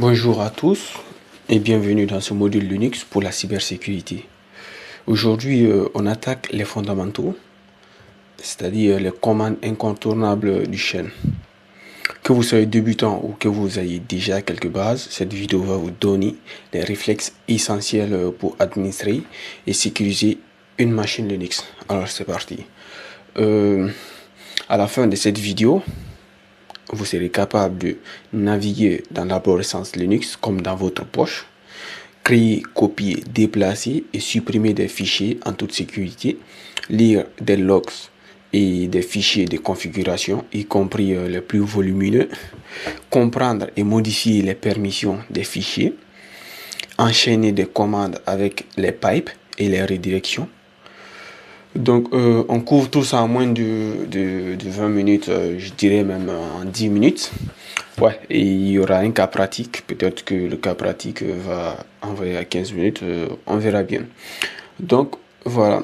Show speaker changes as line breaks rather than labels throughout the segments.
Bonjour à tous et bienvenue dans ce module Linux pour la cybersécurité. Aujourd'hui, on attaque les fondamentaux, c'est-à-dire les commandes incontournables du shell. Que vous soyez débutant ou que vous ayez déjà quelques bases, cette vidéo va vous donner les réflexes essentiels pour administrer et sécuriser une machine Linux. Alors c'est parti. À la fin de cette vidéo, vous serez capable de naviguer dans l'arborescence Linux comme dans votre poche, créer, copier, déplacer et supprimer des fichiers en toute sécurité, lire des logs et des fichiers de configuration, y compris les plus volumineux, comprendre et modifier les permissions des fichiers, enchaîner des commandes avec les pipes et les redirections. Donc, on couvre tout ça en moins de 20 minutes, je dirais même en 10 minutes. Ouais, et il y aura un cas pratique. Peut-être que le cas pratique va envoyer à 15 minutes, on verra bien. Donc, voilà.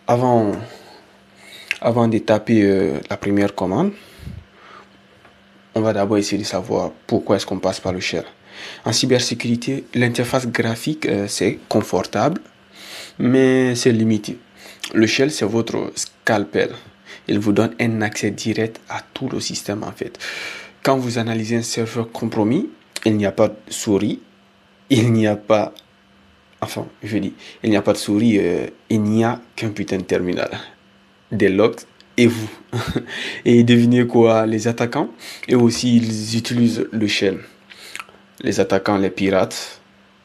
Avant de taper la première commande, on va d'abord essayer de savoir pourquoi est-ce qu'on passe par le shell. En cybersécurité, l'interface graphique, c'est confortable, mais c'est limité. Le shell, c'est votre scalpel. Il vous donne un accès direct à tout le système en fait. Quand vous analysez un serveur compromis, il n'y a pas de souris, il n'y a pas de souris, il n'y a qu'un putain de terminal, des logs et vous. Et devinez quoi, les attaquants, eux aussi, ils utilisent le shell. Les attaquants, les pirates,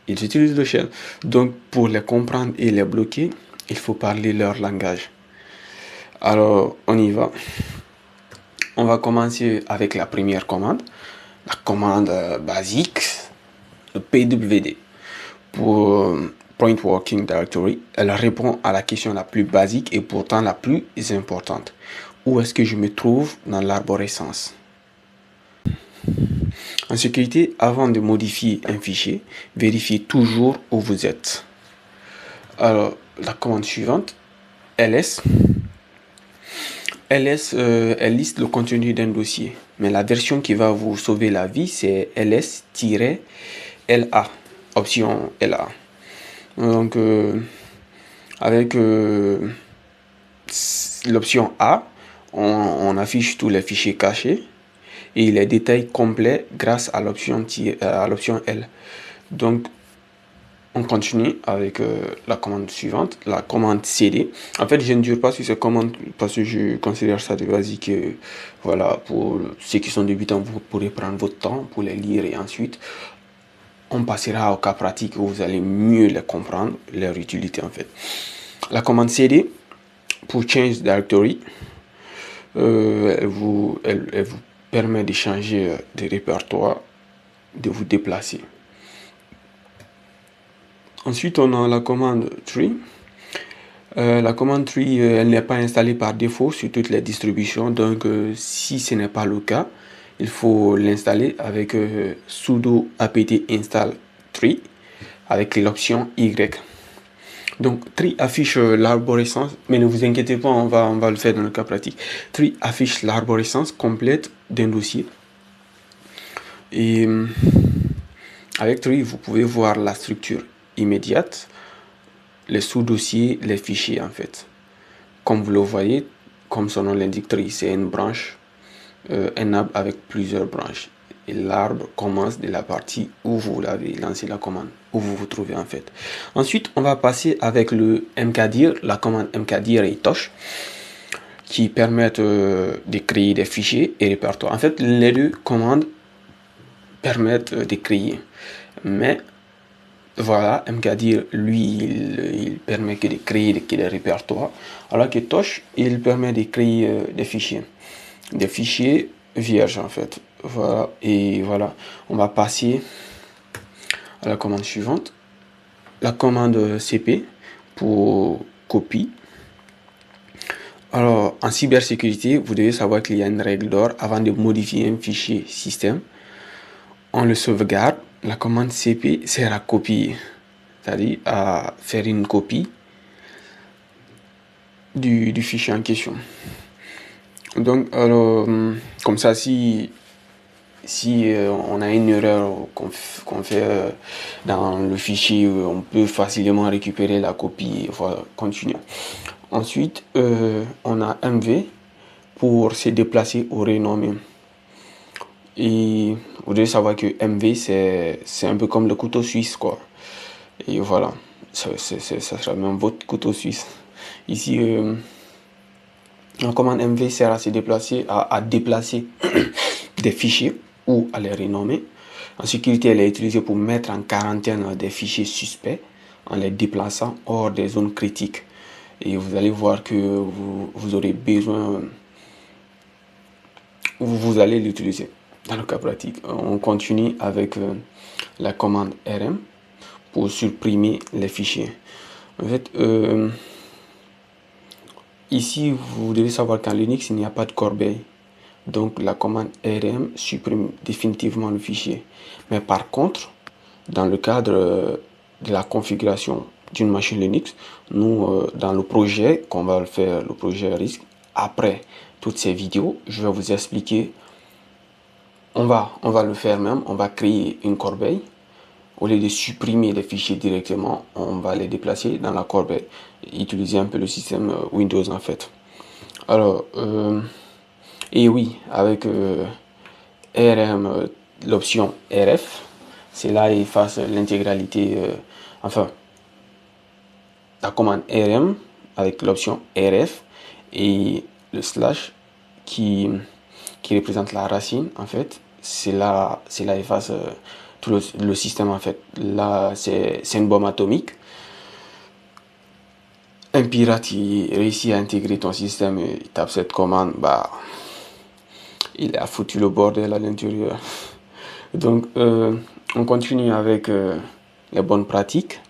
ils utilisent le shell. Donc, pour les comprendre et les bloquer, il faut parler leur langage. Alors, on y va. On va commencer avec la première commande. La commande basique, le PWD. Pour Point Working Directory, elle répond à la question la plus basique et pourtant la plus importante. Où est-ce que je me trouve dans l'arborescence? En sécurité, avant de modifier un fichier, vérifiez toujours où vous êtes. Alors, la commande suivante, ls. ls, elle liste le contenu d'un dossier. Mais la version qui va vous sauver la vie, c'est ls-la, option LA. Donc, avec l'option A, on affiche tous les fichiers cachés et les détails complets grâce à l'option L. Donc, on continue avec la commande suivante, la commande CD. En fait, je ne dure pas sur cette commande parce que je considère ça de basique. Voilà, pour ceux qui sont débutants, vous pourrez prendre votre temps pour les lire et ensuite, on passera au cas pratique où vous allez mieux les comprendre, leur utilité en fait. La commande CD pour Change Directory, elle vous permet de changer de répertoire, de vous déplacer. Ensuite, on a la commande tree. La commande tree, elle n'est pas installée par défaut sur toutes les distributions. Donc, si ce n'est pas le cas, il faut l'installer avec sudo apt install tree avec l'option Y. Donc, tree affiche l'arborescence, mais ne vous inquiétez pas, on va le faire dans le cas pratique. Tree affiche l'arborescence complète d'un dossier. Et avec tree, vous pouvez voir la structure immédiate, les sous-dossiers, les fichiers en fait. Comme vous le voyez, comme son nom l'indique, tree, c'est une branche, un arbre avec plusieurs branches. Et l'arbre commence de la partie où vous l'avez lancé la commande, où vous vous trouvez en fait. Ensuite, on va passer avec le mkdir, la commande mkdir et tosh, qui permettent de créer des fichiers et répertoires. En fait, les deux commandes permettent de créer. Mais voilà, mkdir, lui, il permet que de créer des répertoires, alors que tosh, il permet de créer des fichiers vierges en fait. Voilà, et voilà, on va passer à la commande suivante, la commande cp pour copie. Alors, en cybersécurité, vous devez savoir qu'il y a une règle d'or. Avant de modifier un fichier système, on le sauvegarde. La commande cp sert à copier, c'est-à-dire à faire une copie du fichier en question. Donc, alors, comme ça, si si on a une erreur qu'on fait dans le fichier, on peut facilement récupérer la copie et voilà, continuer. Ensuite, on a MV pour se déplacer au renommé. Et vous devez savoir que MV, c'est un peu comme le couteau suisse, quoi. Et voilà, ça sera même votre couteau suisse. Ici, la commande MV sert à se déplacer, à déplacer des fichiers ou à les renommer. En sécurité, elle est utilisée pour mettre en quarantaine des fichiers suspects en les déplaçant hors des zones critiques. Et vous allez voir que vous aurez besoin, vous allez l'utiliser dans le cas pratique. On continue avec la commande RM pour supprimer les fichiers. En fait, ici, vous devez savoir qu'en Linux, il n'y a pas de corbeille. Donc, la commande RM supprime définitivement le fichier. Mais par contre, dans le cadre de la configuration d'une machine Linux, nous, dans le projet qu'on va faire, le projet RISC, après toutes ces vidéos, je vais vous expliquer. On va le faire même, on va créer une corbeille. Au lieu de supprimer les fichiers directement, on va les déplacer dans la corbeille. Utiliser un peu le système Windows en fait. Alors, et oui, avec RM, l'option RF, c'est là il efface l'intégralité, enfin, la commande RM avec l'option RF et le slash qui représente la racine en fait, c'est là efface tout le système en fait. Là, c'est une bombe atomique. Un pirate qui réussit à intégrer ton système et il tape cette commande, bah, il a foutu le bordel à l'intérieur. Donc, on continue avec les bonnes pratiques.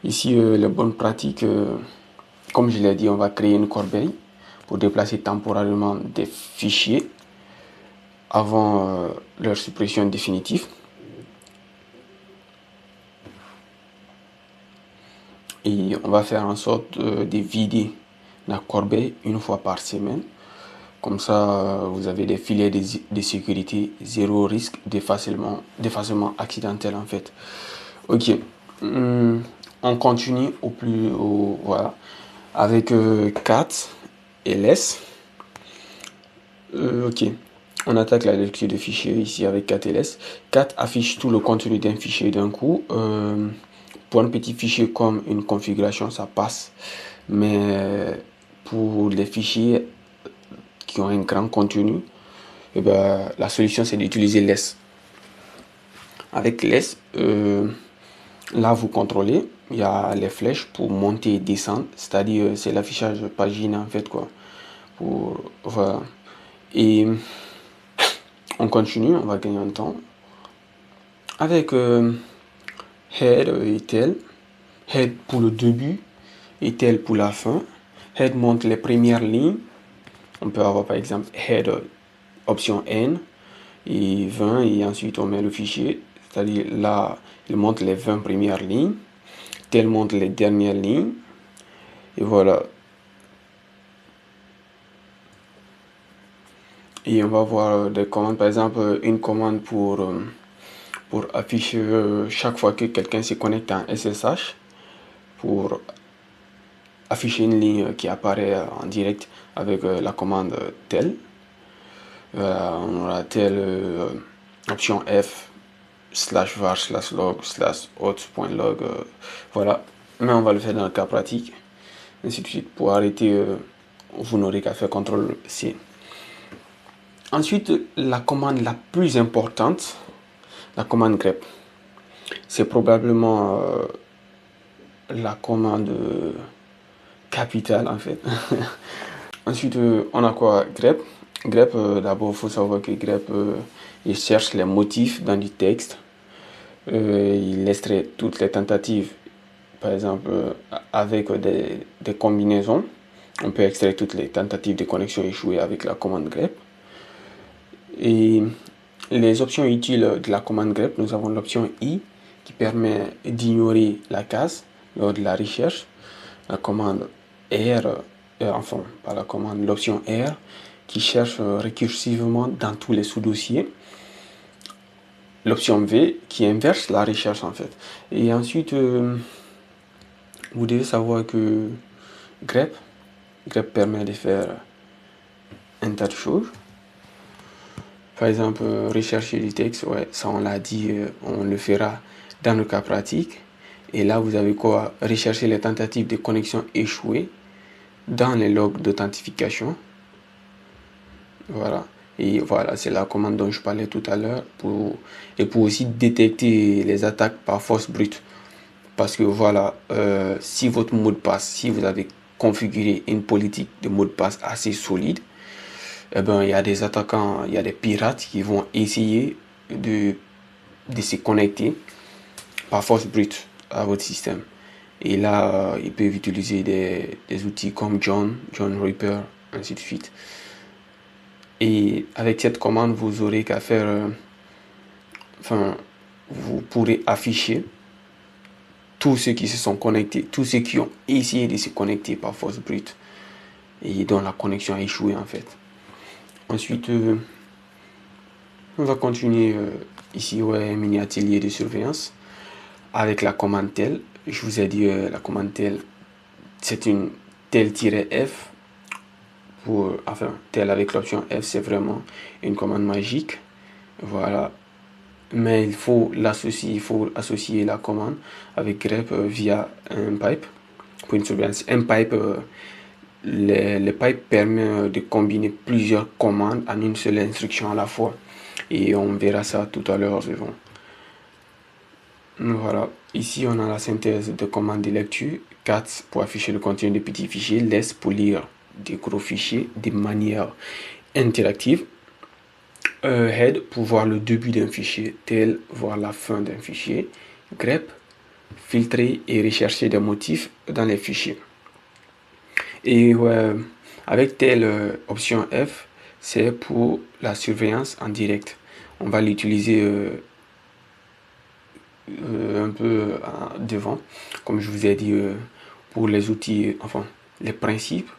Ici, les bonnes pratiques, comme je l'ai dit, on va créer une corbeille pour déplacer temporairement des fichiers avant leur suppression définitive. Et on va faire en sorte de vider la corbeille une fois par semaine. Comme ça, vous avez des filets de sécurité, zéro risque d'effacement accidentel en fait. Ok, on continue voilà, avec cat et less. Ok, on attaque la lecture de fichiers ici avec cat et less. Cat affiche tout le contenu d'un fichier d'un coup. Pour un petit fichier comme une configuration, ça passe. Mais pour les fichiers qui ont un grand contenu, et ben, la solution c'est d'utiliser less. Avec less, là vous contrôlez, il y a les flèches pour monter et descendre, c'est-à-dire c'est l'affichage pagine en fait quoi. Voilà. Et on continue, on va gagner un temps. Avec head et tail. Head pour le début et tail pour la fin. Head montre les premières lignes. On peut avoir par exemple head option N et 20 et ensuite on met le fichier. C'est-à-dire là, il montre les 20 premières lignes. Tail montre les dernières lignes. Et voilà. Et on va voir des commandes, par exemple une commande pour afficher chaque fois que quelqu'un se connecte en SSH, pour afficher une ligne qui apparaît en direct avec la commande tel. On aura tel option F /var /log /auth.log. Voilà, mais on va le faire dans le cas pratique. Ainsi de suite. Pour arrêter, vous n'aurez qu'à faire CTRL C. Ensuite, la commande la plus importante, la commande grep. C'est probablement la commande capitale en fait. Ensuite, on a quoi? Grep. Grep, d'abord, il faut savoir que grep, il cherche les motifs dans du texte. Il extrait toutes les tentatives, par exemple, avec des combinaisons. On peut extraire toutes les tentatives de connexion échouées avec la commande grep. Et les options utiles de la commande grep, nous avons l'option I qui permet d'ignorer la case lors de la recherche. La commande R, enfin, pas la commande, l'option R qui cherche récursivement dans tous les sous-dossiers. l'option V qui inverse la recherche en fait. Et ensuite, vous devez savoir que grep permet de faire un tas de choses. Par exemple, rechercher du texte, ouais, ça on l'a dit, on le fera dans le cas pratique. Et là, vous avez quoi? Rechercher les tentatives de connexion échouées dans les logs d'authentification. Voilà. Et voilà, c'est la commande dont je parlais tout à l'heure et pour aussi détecter les attaques par force brute. Parce que voilà, si votre mot de passe, si vous avez configuré une politique de mot de passe assez solide, eh ben, il y a des attaquants, il y a des pirates qui vont essayer de se connecter par force brute à votre système. Et là, ils peuvent utiliser des outils comme John Reaper, ainsi de suite. Et avec cette commande, vous aurez qu'à faire, vous pourrez afficher tous ceux qui se sont connectés, tous ceux qui ont essayé de se connecter par force brute et dont la connexion a échoué en fait. Ensuite, on va continuer ici, ouais, mini atelier de surveillance avec la commande tel. Je vous ai dit la commande tel, c'est une tel-f pour, enfin, tel avec l'option F, c'est vraiment une commande magique. Voilà. Mais il faut associer la commande avec grep via un pipe pour une surveillance. Un pipe, le pipe permet de combiner plusieurs commandes en une seule instruction à la fois. Et on verra ça tout à l'heure. Voilà. Ici, on a la synthèse de commandes de lecture. Cat pour afficher le contenu des petits fichiers. Less pour lire des gros fichiers de manière interactive. Head pour voir le début d'un fichier, tel voir la fin d'un fichier. Grep, filtrer et rechercher des motifs dans les fichiers. Et avec telle option F, c'est pour la surveillance en direct. On va l'utiliser un peu devant, comme je vous ai dit, pour les outils, enfin les principes.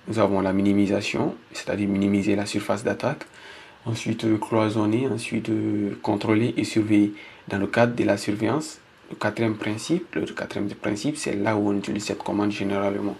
Nous avons la minimisation, c'est-à-dire minimiser la surface d'attaque. Ensuite, cloisonner, ensuite contrôler et surveiller. Dans le cadre de la surveillance, le quatrième principe, c'est là où on utilise cette commande généralement.